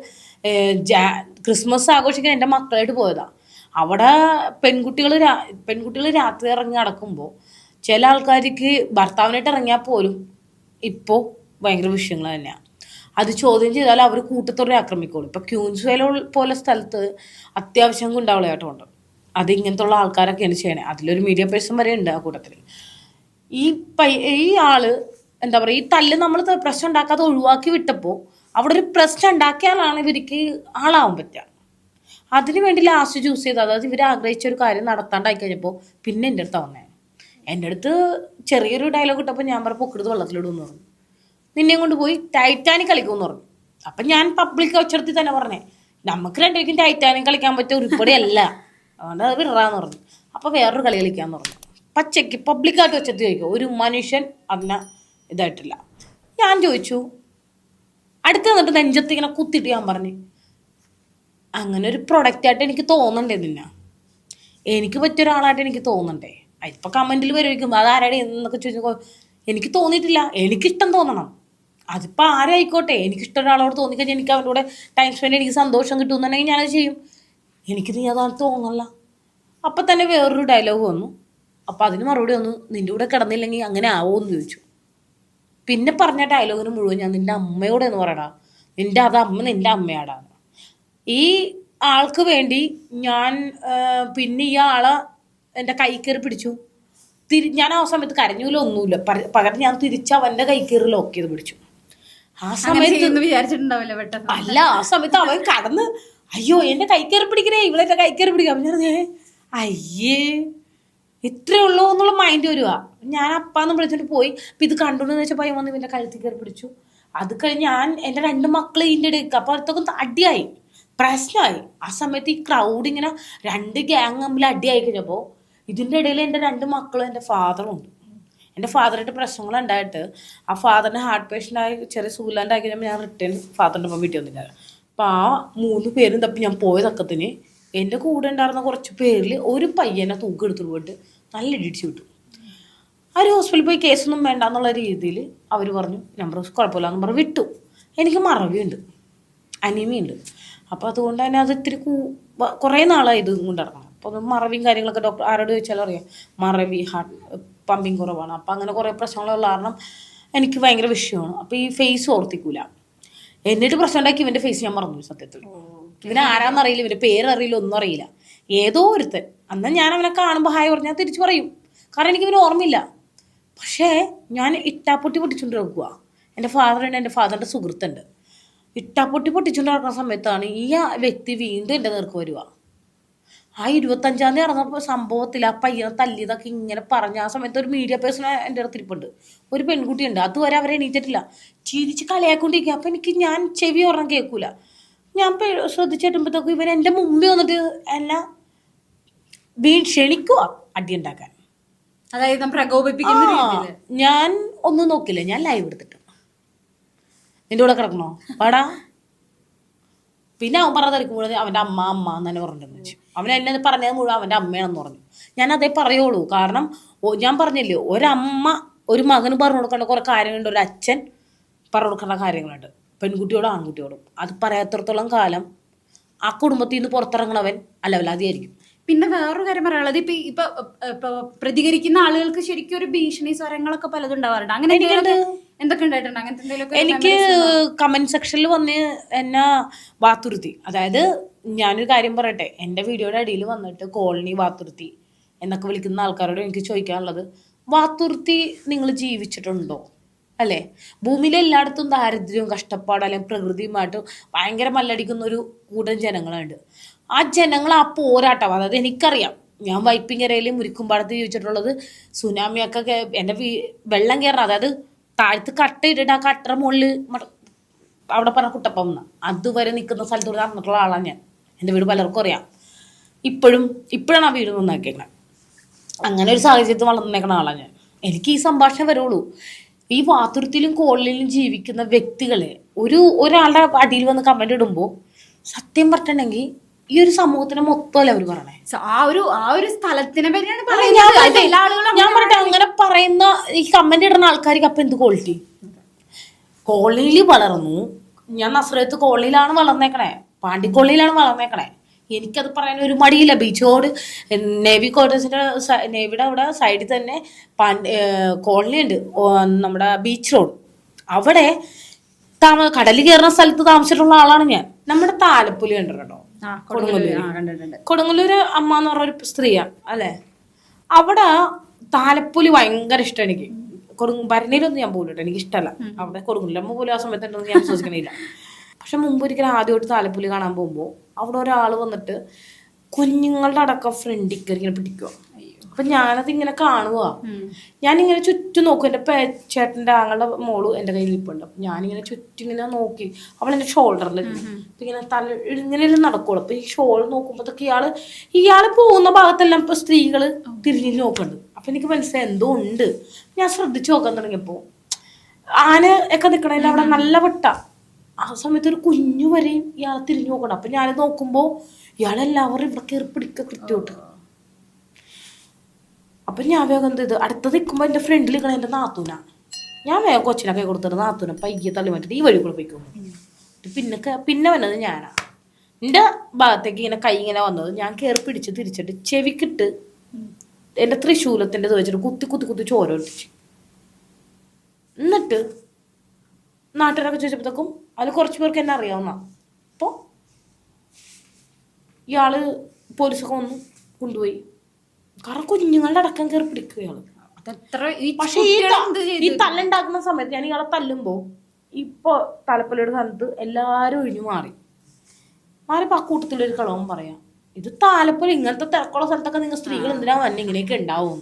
ക്രിസ്മസ് ആഘോഷിക്കാൻ എൻ്റെ മക്കളായിട്ട് പോയതാ. അവിടെ പെൺകുട്ടികൾ രാത്രി ഇറങ്ങി നടക്കുമ്പോൾ ചില ആൾക്കാർക്ക് ഭർത്താവിനായിട്ട് ഇറങ്ങിയാൽ പോലും ഇപ്പോൾ ഭയങ്കര വിഷയങ്ങൾ തന്നെയാണ്. അത് ചോദ്യം ചെയ്താൽ അവർ കൂട്ടത്തോടെ ആക്രമിക്കുള്ളൂ. ഇപ്പൊ ക്യൂൻസ്വേല പോലെ സ്ഥലത്ത് അത്യാവശ്യം ഗുണ്ടാവിളയാട്ടമുണ്ട്. അത് ഇങ്ങനത്തെ ഉള്ള ആൾക്കാരൊക്കെയാണ് ചെയ്യണേ. അതിലൊരു മീഡിയ പേഴ്സൺ വരെ ഉണ്ട് ആ കൂട്ടത്തിൽ. ഈ ആള് എന്താ പറയുക, ഈ തല്ല് നമ്മൾ പ്രശ്നം ഉണ്ടാക്കാതെ ഒഴിവാക്കി വിട്ടപ്പോൾ അവിടെ ഒരു പ്രശ്നം ഉണ്ടാക്കിയാലാണ് ഇവർക്ക് ആളാവാൻ പറ്റുക. അതിനു വേണ്ടി ലാസ്റ്റ് ചൂസ് ചെയ്ത്, അതായത് ഇവർ ആഗ്രഹിച്ച ഒരു കാര്യം നടത്താണ്ടായി കഴിഞ്ഞപ്പോൾ പിന്നെ എൻ്റെ അടുത്ത് വന്നേ. എൻ്റെ അടുത്ത് ചെറിയൊരു ഡയലോഗ് ഇട്ടപ്പോൾ ഞാൻ പറഞ്ഞ പൊക്കെടുത്ത് വെള്ളത്തിലിടുമെന്ന് പറഞ്ഞു, നിന്നെയും കൊണ്ട് പോയി ടൈറ്റാനിക് കളിക്കുമെന്ന് പറഞ്ഞു. അപ്പം ഞാൻ പബ്ലിക് ഒച്ചെടുത്തി തന്നെ പറഞ്ഞേ, നമുക്ക് രണ്ടുപേർക്കും ടൈറ്റാനിക് കളിക്കാൻ പറ്റിയ ഉരുപ്പടിയല്ല, അതുകൊണ്ട് അത് വിടറാന്ന് പറഞ്ഞു. അപ്പോൾ വേറൊരു കളി കളിക്കാന്ന് പറഞ്ഞു. പച്ചയ്ക്ക് പബ്ലിക്കായിട്ട് വെച്ചെത്തി ചോദിക്കും, ഒരു മനുഷ്യൻ അതിനെ ഇതായിട്ടില്ല. ഞാൻ ചോദിച്ചു, അടുത്ത് വന്നിട്ട് നെഞ്ചത്ത് ഇങ്ങനെ കുത്തിയിട്ട് ഞാൻ പറഞ്ഞു, അങ്ങനെ ഒരു പ്രൊഡക്റ്റായിട്ട് എനിക്ക് തോന്നണ്ടേ നിന്നെ, എനിക്ക് പറ്റിയ ഒരാളായിട്ട് എനിക്ക് തോന്നണ്ടേ? ഇപ്പം കമൻറ്റിൽ വരുമായിരിക്കും അതാരുടെ എന്നൊക്കെ ചോദിച്ചപ്പോൾ എനിക്ക് തോന്നിയിട്ടില്ല. എനിക്കിഷ്ടം തോന്നണം, അതിപ്പോൾ ആരായിക്കോട്ടെ. എനിക്കിഷ്ടം ഒരാളോട് തോന്നിക്കഴിഞ്ഞാൽ എനിക്ക് അവൻ്റെ കൂടെ ടൈം സ്പെൻഡ്, എനിക്ക് സന്തോഷം കിട്ടുമെന്നുണ്ടെങ്കിൽ ഞാനത് ചെയ്യും. എനിക്ക് നീ അതാണ് തോന്നല്ല. അപ്പം തന്നെ വേറൊരു ഡയലോഗ് വന്നു. അപ്പം അതിന് മറുപടി വന്നു, നിൻ്റെ കൂടെ കിടന്നില്ലെങ്കിൽ അങ്ങനെ ആവുമെന്ന് ചോദിച്ചു. പിന്നെ പറഞ്ഞ ഡയലോഗിന് മുഴുവൻ ഞാൻ നിൻ്റെ അമ്മയോട് എന്ന് പറയടാ, നിൻ്റെ അമ്മ നിൻ്റെ അമ്മയാടാ. ഈ ആൾക്ക് വേണ്ടി ഞാൻ പിന്നെ ഈ ആളെ എൻ്റെ കൈ കയറി പിടിച്ചു. ഞാൻ ആ സമയത്ത് കരഞ്ഞൂല ഒന്നുമില്ല, പകരം ഞാൻ തിരിച്ച് അവൻ്റെ കൈ കയറി ലോക്ക് ചെയ്ത് പിടിച്ചു. ആ സമയത്ത് വിചാരിച്ചിട്ടുണ്ടാവില്ല പെട്ടെന്ന്. അല്ല, ആ സമയത്ത് അവൻ കടന്ന് അയ്യോ എൻ്റെ കൈ കയറി പിടിക്കണേ, ഇവളെൻ്റെ കൈ കയറി പിടിക്കാം. ഞാൻ അയ്യേ ഇത്രേ ഉള്ളൂ എന്നുള്ള മൈൻഡ് വരുക. ഞാൻ അപ്പാന്ന് വിളിച്ചിട്ട് പോയി. അപ്പം ഇത് കണ്ടുകൊണ്ടെന്ന് വെച്ചാൽ പയ്യൻ വന്ന് ഇവൻ്റെ കഴുത്തിൽ കയറി പിടിച്ചു. അത് കഴിഞ്ഞ് ഞാൻ എൻ്റെ 2 മക്കൾ ഇതിൻ്റെ ഇടയ്ക്ക്, അപ്പോൾ അടുത്തൊക്കെ അടിയായി, പ്രശ്നമായി. ആ സമയത്ത് ഈ ക്രൗഡ് ഇങ്ങനെ 2 ഗ്യാങ് തമ്മിൽ അടിയായി കഴിഞ്ഞപ്പോൾ ഇതിൻ്റെ ഇടയിൽ എൻ്റെ 2 മക്കളും എൻ്റെ ഫാദറും ഉണ്ട്. എൻ്റെ ഫാദറായിട്ട് പ്രശ്നങ്ങളുണ്ടായിട്ട് ആ ഫാദറിൻ്റെ ഹാർട്ട് പേഷ്യൻ്റായി ചെറിയ സുഖമില്ലാണ്ടായി കഴിഞ്ഞപ്പോൾ ഞാൻ റിട്ടേൺ ഫാദറിൻ്റെ ഒപ്പം വീട്ടിൽ വന്നില്ല. അപ്പം ആ 3 പേരും തപ്പി ഞാൻ പോയ തക്കത്തിന് എൻ്റെ കൂടെ ഉണ്ടായിരുന്ന കുറച്ച് പേരിൽ ഒരു പയ്യനെ തൂക്കെടുത്തിട്ട് പോയിട്ട് നല്ല ഇടിച്ചു വിട്ടു. ആ ഒരു ഹോസ്പിറ്റലിൽ പോയി കേസൊന്നും വേണ്ട എന്നുള്ള രീതിയിൽ അവർ പറഞ്ഞു നമ്പർ കുഴപ്പമില്ല എന്ന് പറഞ്ഞ് വിട്ടു. എനിക്ക് മറവിയുണ്ട്, അനീമിയുണ്ട്. അപ്പോൾ അതുകൊണ്ട് തന്നെ അത് ഇത്തിരി കുറേ നാളായി ഇത് കൊണ്ടിറങ്ങണം. അപ്പോൾ അത് മറവിയും കാര്യങ്ങളൊക്കെ ഡോക്ടർ ആരോട് ചോദിച്ചാലും അറിയാം, മറവി, ഹാർട്ട് പമ്പിങ് കുറവാണ്. അപ്പോൾ അങ്ങനെ കുറേ പ്രശ്നങ്ങളുള്ള കാരണം എനിക്ക് ഭയങ്കര വിഷയമാണ്. അപ്പോൾ ഈ ഫേസ് ഓർത്തിക്കൂല. എന്നിട്ട് പ്രശ്നം ഉണ്ടാക്കി ഇവൻ്റെ ഫേസ് ഞാൻ മറന്നു സത്യത്തിൽ. ഇവനെ ആരാന്നറിയില്ല, ഇവൻ്റെ പേരറിയില്ല, ഒന്നും അറിയില്ല. ഏതോ ഒരുത്തൻ. അന്ന് ഞാൻ അവനെ കാണുമ്പോൾ ഹായ് പറഞ്ഞാൽ തിരിച്ചു പറയും, കാരണം എനിക്ക് ഇവന് ഓർമ്മയില്ല. പക്ഷേ ഞാൻ ഇട്ടാപ്പൊട്ടി പൊട്ടിച്ചുകൊണ്ട് നടക്കുക. എൻ്റെ ഫാദറുണ്ട്, എൻ്റെ ഫാദറിൻ്റെ സുഹൃത്തുണ്ട്. ഇട്ടാപ്പൊട്ടി പൊട്ടിച്ചുകൊണ്ട് നടക്കുന്ന സമയത്താണ് ഈ വ്യക്തി വീണ്ടും എൻ്റെ നേർക്ക് വരിക. ആ 25-ാം തീയതി നടന്നപ്പോൾ സംഭവത്തിൽ ആ പയ്യനെ തല്ലിയതൊക്കെ ഇങ്ങനെ പറഞ്ഞ ആ സമയത്ത് ഒരു മീഡിയ പേഴ്സൺ എൻ്റെ അടുത്ത് ഇരിപ്പുണ്ട്, ഒരു പെൺകുട്ടിയുണ്ട്. അതുവരെ അവരെ എണീറ്റിട്ടില്ല, ചിരിച്ച് കളിയാക്കൊണ്ടിരിക്കുക. അപ്പം ഞാൻ ചെവി ഒരെണ്ണം കേൾക്കൂല. ഞാൻ ശ്രദ്ധിച്ചിട്ടുമ്പോഴത്തേക്കും ഇവൻ എൻ്റെ മുമ്പിൽ വന്നിട്ട് എല്ലാം ക്ഷണിക്കുക അടി ഉണ്ടാക്കാൻ. അതായത് പ്രകോപിപ്പിക്കുന്ന രീതിയിൽ. ഞാൻ ഒന്നും നോക്കില്ല, ഞാൻ ലൈവ് എടുത്തിട്ട് നിന്റെ കൂടെ കിടക്കണോ പാടാ. പിന്നെ അവൻ പറഞ്ഞതെടുക്കുമ്പോൾ അവൻ്റെ അമ്മ എന്ന് തന്നെ പറഞ്ഞിട്ടുണ്ടെന്ന് വെച്ചു. അവൻ എന്നെ പറഞ്ഞത് മുഴുവൻ അവൻ്റെ അമ്മയാണെന്ന് പറഞ്ഞു. ഞാൻ അതേ പറയുള്ളൂ, കാരണം ഞാൻ പറഞ്ഞില്ലേ, ഒരമ്മ ഒരു മകന് പറഞ്ഞു കൊടുക്കേണ്ട കുറേ കാര്യങ്ങളുണ്ട്, ഒരു അച്ഛൻ പറഞ്ഞു കൊടുക്കേണ്ട കാര്യങ്ങളുണ്ട്, പെൺകുട്ടിയോടും ആൺകുട്ടിയോടും. അത് പറയാത്തിടത്തോളം കാലം ആ കുടുംബത്തിൽ നിന്ന് പുറത്തിറങ്ങണവൻ അലവലാതിയായിരിക്കും. പിന്നെ വേറൊരു കാര്യം പറയാനുള്ളത്, ഇപ്പൊ പ്രതികരിക്കുന്ന ആളുകൾക്ക് ശരിക്കും ഒരു ഭീഷണി സ്വരങ്ങളൊക്കെ പലതും ഉണ്ടാവാറുണ്ട്. അങ്ങനെ എന്തൊക്കെ ഉണ്ടായിട്ടുണ്ട്? അങ്ങനത്തെ എന്തെങ്കിലും എനിക്ക് കമന്റ് സെക്ഷനിൽ വന്ന് എന്നെ വാത്തുരുത്തി. അതായത് ഞാനൊരു കാര്യം പറയട്ടെ, എൻ്റെ വീഡിയോയുടെ അടിയിൽ വന്നിട്ട് കോളനി വാത്തുരുത്തി എന്നൊക്കെ വിളിക്കുന്ന ആൾക്കാരോട് എനിക്ക് ചോദിക്കാനുള്ളത്, വാത്തുരുത്തി നിങ്ങൾ ജീവിച്ചിട്ടുണ്ടോ? അല്ലേ? ഭൂമിയിലെ എല്ലായിടത്തും ദാരിദ്ര്യവും കഷ്ടപ്പാടും അല്ലെങ്കിൽ പ്രകൃതിയുമായിട്ട് ഭയങ്കര മല്ലടിക്കുന്ന ഒരു കൂട്ടം ജനങ്ങളുണ്ട്. ആ ജനങ്ങൾ ആ പോരാട്ടം, അതായത് എനിക്കറിയാം, ഞാൻ വൈപ്പിങ്കരയിൽ മുരിക്കുംപാടത്ത് ജീവിച്ചിട്ടുള്ളത്. സുനാമിയൊക്കെ എൻ്റെ വെള്ളം കയറണം, അതായത് താഴത്ത് കട്ട ഇട്ടിട്ട് ആ കട്ടറ മുകളിൽ അവിടെ പറഞ്ഞ കുട്ടപ്പം എന്ന് അതുവരെ നിൽക്കുന്ന സ്ഥലത്തൂടെ നടന്നിട്ടുള്ള ആളാണ് ഞാൻ. എൻ്റെ വീട് പലർക്കും അറിയാം. ഇപ്പോഴാണ് ആ വീട് നന്നാക്കിയേക്കണത്. അങ്ങനെ ഒരു സാഹചര്യത്തിൽ വളർന്നേക്കണ ആളാണ് ഞാൻ. എനിക്ക് ഈ സംഭാഷണം വരുള്ളൂ. ഈ വാതുരത്തിലും കോളനിയിലും ജീവിക്കുന്ന വ്യക്തികളെ ഒരാളുടെ അടിയിൽ വന്ന് കമന്റ് ഇടുമ്പോൾ സത്യം പറഞ്ഞിട്ടുണ്ടെങ്കിൽ ഈ ഒരു സമൂഹത്തിന് മൊത്തമല്ല അവർ പറയണേ, ആ ഒരു സ്ഥലത്തിനെ പറ്റിയാണ് ഞാൻ പറയട്ടെ. അങ്ങനെ പറയുന്ന ഈ കമന്റ് ഇടുന്ന ആൾക്കാർക്ക് അപ്പൊ എന്ത് ക്വാളിറ്റി? കോളനിയിൽ വളർന്നു, ഞാൻ നസ്രത്ത് കോളനിയിലാണ് വളർന്നേക്കണേ, പാണ്ടിക്കോളനിയിലാണ് വളർന്നേക്കണേ. എനിക്കത് പറയാൻ ഒരു മടിയില്ല. ബീച്ചോട് നേവി ക്വാർട്ടേഴ്സിന്റെ നേവിയുടെ അവിടെ സൈഡിൽ തന്നെ കോളനി ഉണ്ട്, നമ്മുടെ ബീച്ച് റോഡ്. അവിടെ കടലിൽ കയറുന്ന സ്ഥലത്ത് താമസിച്ചിട്ടുള്ള ആളാണ് ഞാൻ. നമ്മുടെ താലപ്പൊലി കണ്ടിട്ടുണ്ടോ? കൊടുങ്ങല്ലൂര് അമ്മ എന്ന് പറഞ്ഞ ഒരു സ്ത്രീയാണ് അല്ലെ. അവിടെ താലപ്പൊലി ഭയങ്കര ഇഷ്ടം എനിക്ക്. ഭരണിയിലൊന്നും ഞാൻ പോലും എനിക്ക് ഇഷ്ടമല്ല. അവിടെ കൊടുങ്ങല്ലൂരമ്മ പോലും ആ സമയത്തുണ്ടെന്ന് ഞാൻ വിശ്വസിക്കണില്ല. പക്ഷെ മുമ്പ് ഒരിക്കലും ആദ്യമായിട്ട് താലപ്പൊലി കാണാൻ പോകുമ്പോൾ അവിടെ ഒരാൾ വന്നിട്ട് കുഞ്ഞുങ്ങളുടെ അടക്കം ഫ്രണ്ടിൽ കയറി ഇങ്ങനെ പിടിക്കുക. അപ്പൊ ഞാനത് ഇങ്ങനെ കാണുക. ഞാനിങ്ങനെ ചുറ്റും നോക്കും. എൻ്റെ ചേട്ടൻ്റെ ആങ്ങളുടെ മോള് എൻ്റെ കയ്യിൽ ഇരിപ്പുണ്ട്. അപ്പൊ ഞാനിങ്ങനെ ചുറ്റും ഇങ്ങനെ നോക്കി. അവൾ എൻ്റെ ഷോൾഡറിൽ ഇങ്ങനെ ഇങ്ങനെ നടക്കുള്ളൂ. അപ്പൊ ഈ ഷോൾ നോക്കുമ്പോഴത്തേക്ക് ഇയാള് പോകുന്ന ഭാഗത്തെല്ലാം ഇപ്പൊ സ്ത്രീകള് തിരിഞ്ഞു നോക്കുന്നുണ്ട്. അപ്പൊ എനിക്ക് മനസ്സിലായി എന്തോ ഉണ്ട്. ഞാൻ ശ്രദ്ധിച്ചു നോക്കാൻ തുടങ്ങിയപ്പോ ആന ഒക്കെ നിക്കണതിന്റെ അവിടെ നല്ല വട്ട. ആ സമയത്ത് ഒരു കുഞ്ഞു വരെയും ഇയാളെ തിരിഞ്ഞു നോക്കണം. അപ്പൊ ഞാൻ നോക്കുമ്പോ ഇയാളെല്ലാവരും ഇവിടെ കയറി പിടിക്കുക കൃത്യമായിട്ട്. അപ്പൊ ഞാൻ വേഗം എന്ത് ചെയ്ത് അടുത്ത് നിൽക്കുമ്പോ എന്റെ ഫ്രണ്ടിൽ നിൽക്കണ എന്റെ നാത്തൂന. ഞാൻ വേഗം കൊച്ചിനൊക്കെ കൊടുത്തിട്ട് നാത്തൂന പയ്യെ തള്ളി മാറ്റിട്ട് ഈ വഴി കൂടെ പോയിക്കോ. പിന്നെ വന്നത് ഞാനാ. എൻ്റെ ഭാഗത്തേക്ക് ഇങ്ങനെ കൈ ഇങ്ങനെ വന്നത് ഞാൻ കയറി പിടിച്ച് തിരിച്ചിട്ട് ചെവിക്കിട്ട് എൻ്റെ തൃശൂലത്തിൻ്റെ വെച്ചിട്ട് കുത്തി ചോര ഒഴിച്ച്. എന്നിട്ട് നാട്ടുകാരൊക്കെ ചോദിച്ചപ്പോഴത്തേക്കും അതിൽ കുറച്ച് പേർക്ക് എന്നെ അറിയാവുന്ന. അപ്പോൾ ഇയാള് പോലീസൊക്കെ വന്ന് കൊണ്ടുപോയി. കാരണം കുഞ്ഞുങ്ങളുടെ അടക്കം കയറി പിടിക്കുക ഇയാള്. പക്ഷെ ഈ തല്ലുണ്ടാക്കുന്ന സമയത്ത് ഞാൻ ഇയാളെ തല്ലുമ്പോ ഇപ്പൊ തലപ്പള്ളിയുടെ സ്ഥലത്ത് എല്ലാരും ഒഴിഞ്ഞു മാറിപ്പോ ആ കൂട്ടത്തിലൊരു കളവും പറയാം, ഇത് താലപ്പൊലി ഇങ്ങനത്തെ തിരക്കുള്ള സ്ഥലത്തൊക്കെ നിങ്ങൾ സ്ത്രീകൾ എന്തിനാ വന്നെ ഇങ്ങനെയൊക്കെ ഉണ്ടാവും.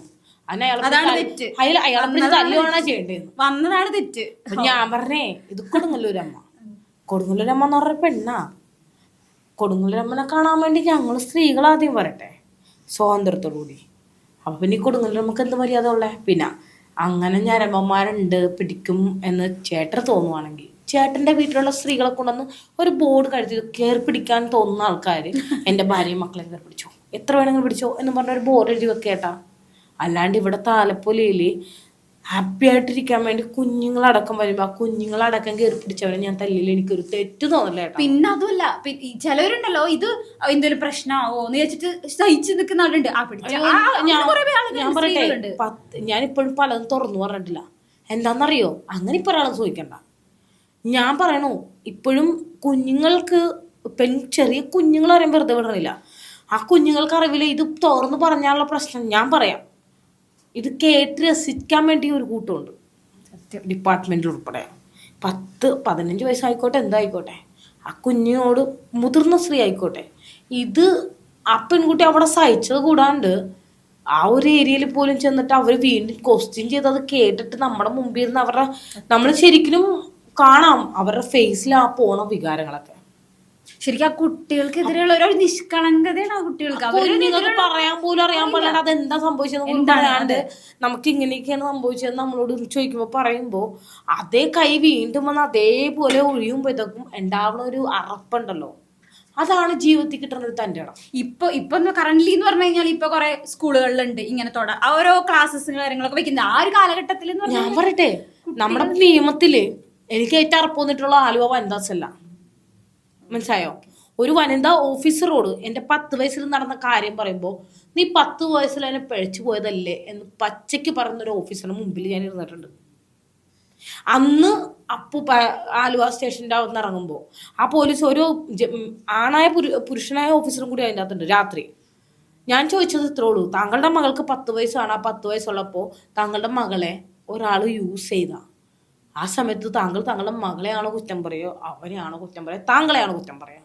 വന്നതാണ് തെറ്റ്. അപ്പൊ ഞാൻ പറഞ്ഞേ ഇത് കൊടുങ്ങല്ലൂരമ്മ എന്ന് പറഞ്ഞ പെണ്ണാ. കൊടുങ്ങല്ലൂരമ്മനെ കാണാൻ വേണ്ടി ഞങ്ങൾ സ്ത്രീകൾ ആദ്യം വരട്ടെ സ്വാതന്ത്ര്യത്തോടുകൂടി. അപ്പൊ പിന്നെ ഈ കൊടുങ്ങല്ലൂരമ്മക്ക് എന്ത് മര്യാദ ഉള്ളേ? പിന്നെ അങ്ങനെ ഞരമ്പന്മാരുണ്ട് പിടിക്കും എന്ന് ചേട്ടന് തോന്നുവാണെങ്കിൽ ചേട്ടന്റെ വീട്ടിലുള്ള സ്ത്രീകളെ കൊണ്ടുവന്ന് ഒരു ബോർഡ് കഴുത്തി കയറി പിടിക്കാൻ തോന്നുന്ന ആൾക്കാർ എൻ്റെ ഭാര്യയും മക്കളെ കയറി പിടിച്ചോ, എത്ര വേണമെങ്കിലും പിടിച്ചോ എന്ന് പറഞ്ഞ ഒരു ബോർഡ് എഴുതി വെക്കേട്ടാ. അല്ലാണ്ട് ഇവിടെ താലപ്പൊലിയിൽ ഹാപ്പി ആയിട്ടിരിക്കാൻ വേണ്ടി കുഞ്ഞുങ്ങളടക്കം വരുമ്പോ ആ കുഞ്ഞുങ്ങളടക്കം കയറി പിടിച്ചവരെ ഞാൻ തല്ലില്ല, എനിക്കൊരു തെറ്റ് തോന്നില്ല കേട്ടോ. പിന്നെ അതുമല്ല ചിലവരുണ്ടല്ലോ ഇത് എന്തെങ്കിലും പ്രശ്നമാവോ എന്ന് വെച്ചിട്ട് സഹിച്ചു നിൽക്കുന്നവരുണ്ട്. ഞാൻ പറയട്ടെ, ഞാനിപ്പോഴും പലതും തുറന്നു പറഞ്ഞിട്ടില്ല. എന്താന്നറിയോ, അങ്ങനെ ഇപ്പൊ ഒരാളും ചോദിക്കണ്ട. ഞാൻ പറയണു ഇപ്പോഴും കുഞ്ഞുങ്ങൾക്ക്, ചെറിയ കുഞ്ഞുങ്ങൾ അറിയാൻ വെറുതെ വിടണില്ല. ആ കുഞ്ഞുങ്ങൾക്ക് അറിവില്ല. ഇത് തുറന്നു പറഞ്ഞാലുള്ള പ്രശ്നം ഞാൻ പറയാം. ഇത് കേട്ട് രസിക്കാൻ വേണ്ടി ഒരു കൂട്ടമുണ്ട് ഡിപ്പാർട്ട്മെന്റിൽ ഉൾപ്പെടെ. 10-15 വയസ്സായിക്കോട്ടെ, എന്തായിക്കോട്ടെ, ആ കുഞ്ഞിനോട് മുതിർന്ന സ്ത്രീ ആയിക്കോട്ടെ, ഇത് ആ പെൺകുട്ടി അവിടെ സഹിച്ചത് കൂടാണ്ട് ആ ഒരു ഏരിയയിൽ പോലും ചെന്നിട്ട് അവർ വീണ്ടും ക്വസ്റ്റ്യൻ ചെയ്ത് അത് കേട്ടിട്ട് നമ്മുടെ മുമ്പിൽ ഇരുന്ന് അവരുടെ, നമ്മൾ ശരിക്കും കാണാം അവരുടെ ഫേസിൽ ആ പോണ വികാരങ്ങളൊക്കെ. ശരിക്കും ആ കുട്ടികൾക്കെതിരെയുള്ള ഒരു നിഷ്കളങ്കതയാണ് ആ കുട്ടികൾക്ക്. കുഞ്ഞുങ്ങൾക്ക് പറയാൻ പോലും അറിയാൻ പാടില്ല അതെന്താ സംഭവിച്ചത് പറയാണ്ട് നമുക്ക് ഇങ്ങനെയൊക്കെയാണ് സംഭവിച്ചത് നമ്മളോട് ചോദിക്കുമ്പോ പറയുമ്പോ അതേ കൈ വീണ്ടും വന്ന് അതേപോലെ ഒഴിയുമ്പോ ഇതൊക്കെ ഉണ്ടാവുന്ന ഒരു അറപ്പുണ്ടല്ലോ, അതാണ് ജീവിതത്തിൽ കിട്ടുന്ന ഒരു തൻ്റെ ഇടം. ഇപ്പൊ കറന്റ്ലി എന്ന് പറഞ്ഞു കഴിഞ്ഞാൽ ഇപ്പൊ കുറെ സ്കൂളുകളിലുണ്ട് ഇങ്ങനെ ഓരോ ക്ലാസ്സസ് കാര്യങ്ങളൊക്കെ വെക്കുന്നത്. ആ ഒരു കാലഘട്ടത്തിൽ ഞാൻ പറയട്ടെ, നമ്മുടെ നിയമത്തില് എനിക്ക് ഏറ്റവും അറപ്പ് വന്നിട്ടുള്ള ആലുവ വനിതാ സെല്ല. മനസ്സിലായോ? ഒരു വനിതാ ഓഫീസറോട് എൻ്റെ 10 വയസ്സിൽ നടന്ന കാര്യം പറയുമ്പോൾ നീ 10 വയസ്സിൽ അതിനെ പിഴച്ചു പോയതല്ലേ എന്ന് പച്ചയ്ക്ക് പറയുന്നൊരു ഓഫീസറിന് മുമ്പിൽ ഞാൻ ഇരുന്നിട്ടുണ്ട്. അന്ന് ആലുവ സ്റ്റേഷൻ്റെ അവിടെ നിന്ന് ഇറങ്ങുമ്പോൾ ആ പോലീസ് ഒരു ആണായ പുരുഷനായ ഓഫീസറും കൂടി അതിൻ്റെ അകത്തുണ്ട്. രാത്രി ഞാൻ ചോദിച്ചത് ഇത്രേ ഉള്ളൂ, താങ്കളുടെ മകൾക്ക് 10 വയസ്സാണ്. ആ 10 വയസ്സുള്ളപ്പോൾ താങ്കളുടെ മകളെ ഒരാൾ യൂസ് ചെയ്താ, ആ സമയത്ത് താങ്കൾ താങ്കളുടെ മകളെയാണോ കുറ്റം പറയോ, അവനെയാണോ കുറ്റം പറയോ, താങ്കളെയാണോ കുറ്റം പറയാ?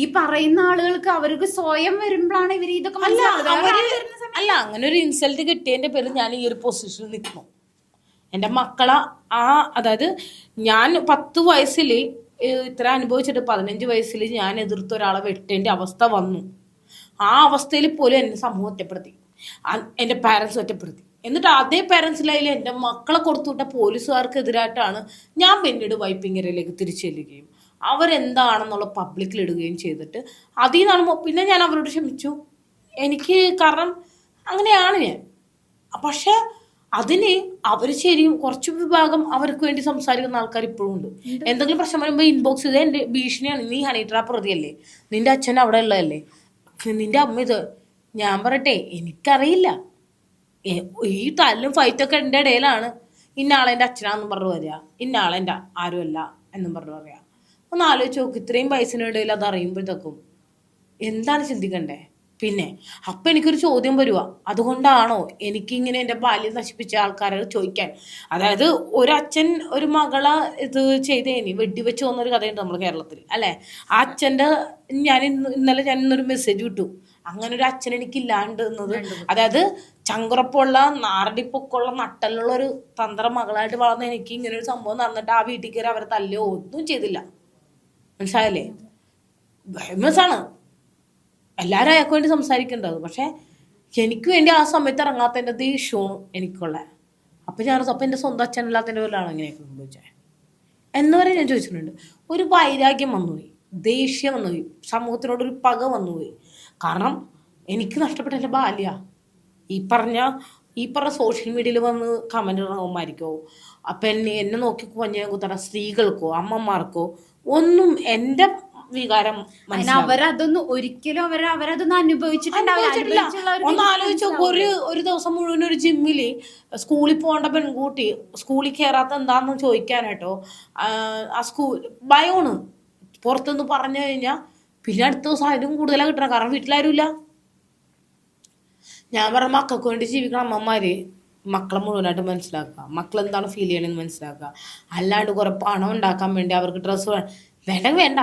ഈ പറയുന്ന ആളുകൾക്ക് അവർക്ക് സ്വയം വരുമ്പോഴാണ് ഇവർ ഇതൊക്കെ അല്ല, അങ്ങനെ ഒരു ഇൻസൾട്ട് കിട്ടിയതിന്റെ പേരിൽ ഞാൻ ഈ ഒരു പൊസിഷനിൽ നിൽക്കുന്നു. എൻ്റെ മക്കളെ അതായത് ഞാൻ 10 വയസ്സിൽ ഇത്ര അനുഭവിച്ചിട്ട് 15 വയസ്സിൽ ഞാൻ എതിർത്ത ഒരാളെ വെട്ടേണ്ട അവസ്ഥ വന്നു. ആ അവസ്ഥയിൽ പോലും എന്നെ സമൂഹം ഒറ്റപ്പെടുത്തി, എൻ്റെ പാരൻസ് ഒറ്റപ്പെടുത്തി. എന്നിട്ട് അതേ പാരൻസിലായാലും എൻ്റെ മക്കളെ കൊടുത്തുവിട്ട പോലീസുകാർക്കെതിരായിട്ടാണ് ഞാൻ പിന്നീട് വൈപ്പിങ്ങരയിലേക്ക് തിരിച്ചു ചെല്ലുകയും അവരെന്താണെന്നുള്ള പബ്ലിക്കിൽ ഇടുകയും ചെയ്തിട്ട് അതിൽ നിന്നാണ് പിന്നെ ഞാൻ അവരോട് ക്ഷമിച്ചു. എനിക്ക് കാരണം അങ്ങനെയാണ് ഞാൻ. പക്ഷെ അതിന് അവർ ശരിയും കുറച്ച് വിഭാഗം അവർക്ക് വേണ്ടി സംസാരിക്കുന്ന ആൾക്കാർ ഇപ്പോഴും ഉണ്ട്. എന്തെങ്കിലും പ്രശ്നം വരുമ്പോൾ ഇൻബോക്സ് ചെയ്ത് എൻ്റെ ഭീഷണിയാണ്, നീ ഹണി ട്രാപ്പ് പ്രതിയല്ലേ, നിന്റെ അച്ഛൻ അവിടെ ഉള്ളതല്ലേ, നിന്റെ അമ്മ ഇത്. ഞാൻ പറയട്ടെ, എനിക്കറിയില്ല. ഈ തല്ലും ഫൈറ്റൊക്കെ എൻ്റെ ഇടയിലാണ് ഇന്നാളെ എൻ്റെ അച്ഛനാന്നും പറഞ്ഞു വരിക, ഇന്നാളെ എൻ്റെ ആരുമല്ല എന്നും പറഞ്ഞു പറയാ. ഒന്ന് ആലോചിച്ച് നോക്ക്, ഇത്രയും വയസ്സിനിടയിൽ അത് അറിയുമ്പോഴത്തേക്കും എന്താണ് ചിന്തിക്കണ്ടേ? പിന്നെ അപ്പം എനിക്കൊരു ചോദ്യം വരുക, അതുകൊണ്ടാണോ എനിക്കിങ്ങനെ എൻ്റെ ബാല്യം നശിപ്പിച്ച ആൾക്കാരോട് ചോദിക്കാൻ. അതായത് ഒരച്ഛൻ ഒരു മകളെ ഇത് ചെയ്തേനി വെടിവെച്ച് പോകുന്നൊരു കഥയുണ്ട് നമ്മൾ കേരളത്തിൽ അല്ലേ. ആ അച്ഛൻ്റെ ഇന്നലെ ഞാൻ ഇന്നൊരു മെസ്സേജ് വിട്ടു, അങ്ങനെ ഒരു അച്ഛൻ എനിക്കില്ലാണ്ട് എന്നത്. അതായത് ചങ്കുറപ്പുള്ള നാരടിപ്പൊക്കെയുള്ള നട്ടലുള്ള ഒരു തന്ത്ര മകളായിട്ട് വളർന്ന എനിക്ക് ഇങ്ങനെ ഒരു സംഭവം നടന്നിട്ട് ആ വീട്ടിൽ കയറി അവരെ തല്ലുകയോ ഒന്നും ചെയ്തില്ല. മനസ്സിലായല്ലേ? ഫേമസ് ആണ്, എല്ലാവരും അയാൾക്ക് വേണ്ടി സംസാരിക്കേണ്ടത്. പക്ഷെ എനിക്ക് വേണ്ടി ആ സമയത്ത് ഇറങ്ങാത്തതിൻ്റെ ദേഷ്യമാണ് എനിക്കുള്ള. അപ്പം അപ്പം എൻ്റെ സ്വന്തം അച്ഛനില്ലാത്തതിൻ്റെ പോലെയാണ് ഇങ്ങനെയൊക്കെ സംഭവിച്ചത് എന്ന് വരെ ഞാൻ ചോദിച്ചിട്ടുണ്ട്. ഒരു വൈരാഗ്യം വന്നുപോയി, ദേഷ്യം വന്നുപോയി, സമൂഹത്തിനോടൊരു പക വന്നുപോയി. കാരണം എനിക്ക് നഷ്ടപ്പെട്ട എൻ്റെ ബാല്യ ഈ പറഞ്ഞ സോഷ്യൽ മീഡിയയിൽ വന്ന് കമന്റ് ഇറങ്ങുമായിരിക്കോ, അപ്പം എന്നെ നോക്കി കുഞ്ഞ കുത്തറ സ്ത്രീകൾക്കോ അമ്മമാർക്കോ ഒന്നും എൻ്റെ വികാരം അവരതൊന്നും ഒരിക്കലും അവരതൊന്നും അനുഭവിച്ചിട്ടില്ല. ഒന്ന് ആലോചിച്ചോ, ഒരു ദിവസം മുഴുവൻ ഒരു ജിമ്മില് സ്കൂളിൽ പോകേണ്ട പെൺകുട്ടി സ്കൂളിൽ കയറാത്ത എന്താന്ന് ചോദിക്കാനായിട്ടോ ആ ഭയമാണ്. പുറത്തൊന്ന് പറഞ്ഞു കഴിഞ്ഞാൽ പിന്നെ അടുത്ത ദിവസം അതിനും കൂടുതലാണ് കിട്ടണം, കാരണം വീട്ടിലാരും ഇല്ല. ഞാൻ പറഞ്ഞ മക്കൾക്ക് വേണ്ടി ജീവിക്കണം അമ്മമാര് മക്കളെ മുഴുവനായിട്ട് മനസ്സിലാക്കുക, മക്കളെന്താണ് ഫീൽ ചെയ്യണമെന്ന് മനസ്സിലാക്കുക. അല്ലാണ്ട് കുറെ പണം ഉണ്ടാക്കാൻ വേണ്ടി അവർക്ക് ഡ്രസ്സ് വേണ്ട.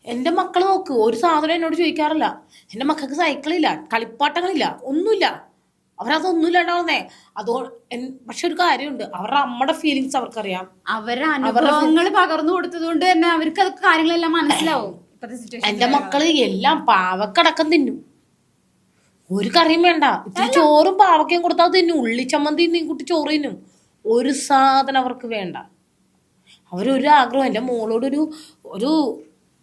എൻ്റെ മക്കൾ നോക്ക്, ഒരു സാധനം എന്നോട് ചോദിക്കാറില്ല. എൻ്റെ മക്കൾക്ക് സൈക്കിളില്ല, കളിപ്പാട്ടങ്ങളില്ല, ഒന്നുമില്ല. അവരതൊന്നും ഇല്ലാണ്ടാവുന്നേ. പക്ഷെ ഒരു കാര്യമുണ്ട്, അവരുടെ അമ്മയുടെ ഫീലിങ്സ് അവർക്കറിയാം, അവരുടെ അനുഭവങ്ങൾ പകർന്നു കൊടുത്തത് കൊണ്ട് തന്നെ അവർക്ക് അതൊക്കെ കാര്യങ്ങളെല്ലാം മനസ്സിലാവും. എൻ്റെ മക്കള് എല്ലാം പാവക്കടക്കം തിന്നും, ഒരു കറിയും വേണ്ട, ഇത്തിരി ചോറും പാവക്കയും കൊടുത്താൽ തിന്നും. ഉള്ളിച്ചമ്മന്തി നീ കുട്ടി ചോറ് തിന്നും, ഒരു സാധനം അവർക്ക് വേണ്ട. അവരൊരു ആഗ്രഹം, എൻ്റെ മോളോടൊരു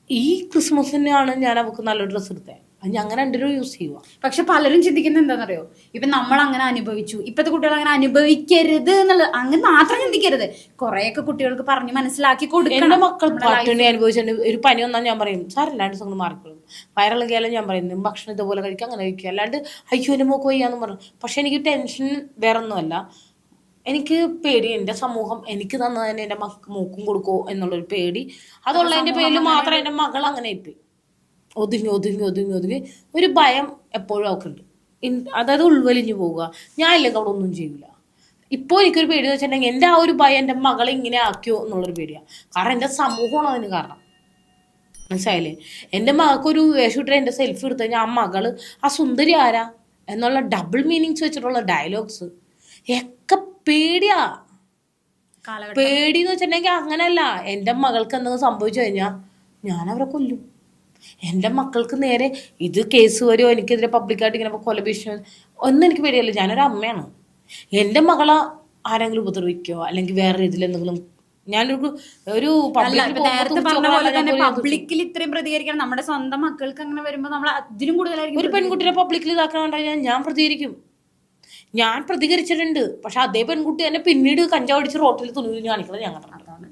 ഈ ക്രിസ്മസിനാണ് ഞാൻ അവൾക്ക് നല്ലൊരു ഡ്രസ്സ് എടുത്തത്. അങ്ങനെ രണ്ടുപേരും യൂസ് ചെയ്യുക. പക്ഷെ പലരും ചിന്തിക്കുന്നത് എന്താണെന്നറിയോ, ഇപ്പൊ നമ്മൾ അങ്ങനെ അനുഭവിച്ചു, ഇപ്പത്തെ കുട്ടികൾ അങ്ങനെ അനുഭവിക്കരുത് എന്നുള്ളത്, അങ്ങനെ മാത്രം ചിന്തിക്കരുത്. കുറെയൊക്കെ കുട്ടികൾക്ക് പറഞ്ഞ് മനസ്സിലാക്കി കൊടുക്കണം. എന്റെ മക്കൾ പട്ടിണി അനുഭവിച്ചിട്ടുണ്ട്. ഒരു പനി വന്നാൽ ഞാൻ പറയും സാരല്ലാണ്ട് സംഘം മാറിക്കൊള്ളും. വയറിളകിയാലും ഞാൻ പറയും ഭക്ഷണം ഇതുപോലെ കഴിക്കുക, അങ്ങനെ കഴിക്കുക, അല്ലാണ്ട് അയ്യോ എന്റെ മോക്ക് വയ്യാന്ന് പറഞ്ഞു. പക്ഷെ എനിക്ക് ടെൻഷൻ വേറെ ഒന്നുമല്ല, എനിക്ക് പേടി എൻ്റെ സമൂഹം എനിക്ക് തന്നതിന് എൻ്റെ മോക്കും കൊടുക്കോ എന്നുള്ളൊരു പേടി. അതുള്ളതിന്റെ പേരിൽ മാത്രം എൻ്റെ മകൾ അങ്ങനെ ഇപ്പി ഒതുങ്ങി ഒതുങ്ങി ഒതുങ്ങി ഒതുങ്ങി ഒരു ഭയം എപ്പോഴും അവൾക്കുണ്ട്. അതായത് ഉൾവലിഞ്ഞു പോവുക, ഞാൻ ഇല്ലെങ്കിൽ അവിടെ ഒന്നും ചെയ്യില്ല. ഇപ്പോൾ എനിക്കൊരു പേടി എന്ന് വെച്ചിട്ടുണ്ടെങ്കിൽ എൻ്റെ ആ ഒരു ഭയം എൻ്റെ മകളെ ഇങ്ങനെ ആക്കിയോ എന്നുള്ളൊരു പേടിയാണ്. കാരണം എൻ്റെ സമൂഹമാണ് അതിന് കാരണം. മനസ്സിലായില്ലേ? എൻ്റെ മകൾക്കൊരു വേഷം ഇട്ട് എൻ്റെ സെൽഫി എടുത്തു കഴിഞ്ഞാൽ ആ മകള് ആ സുന്ദരി ആരാ എന്നുള്ള ഡബിൾ മീനിങ്സ് വെച്ചിട്ടുള്ള ഡയലോഗ്സ് ഒക്കെ പേടിയാ. പേടി എന്ന് വെച്ചിട്ടുണ്ടെങ്കിൽ അങ്ങനെയല്ല, എൻ്റെ മകൾക്ക് എന്തെങ്കിലും സംഭവിച്ചു കഴിഞ്ഞാൽ ഞാൻ അവരെ കൊല്ലും. എൻ്റെ മക്കൾക്ക് നേരെ ഇത് കേസ് വരുമോ, എനിക്കെതിരെ പബ്ലിക്കായിട്ട് ഇങ്ങനെ കൊലഭീഷണി ഒന്നും എനിക്ക് പേടിയല്ല. ഞാനൊരു അമ്മയാണ്. എൻ്റെ മകളെ ആരെങ്കിലും ഉപദ്രവിക്കോ അല്ലെങ്കിൽ വേറെ രീതിയിൽ എന്തെങ്കിലും ഞാനൊരു പബ്ലിക്കിൽ ഇത്രയും പ്രതികരിക്കണം, നമ്മുടെ സ്വന്തം മക്കൾക്ക് അങ്ങനെ വരുമ്പോ നമ്മൾ അതിനും കൂടുതലായിരിക്കും. ഒരു പെൺകുട്ടിയെ പബ്ലിക്കിൽ ഇതാക്കണ ഞാൻ പ്രതികരിക്കും. ഞാൻ പ്രതികരിച്ചിട്ടുണ്ട്. പക്ഷെ അതേ പെൺകുട്ടി തന്നെ പിന്നീട് കഞ്ചാവടിച്ച് റോട്ടിൽ തുണി കാണിക്കുന്നത് ഞാൻ കണ്ടിട്ടുണ്ട്.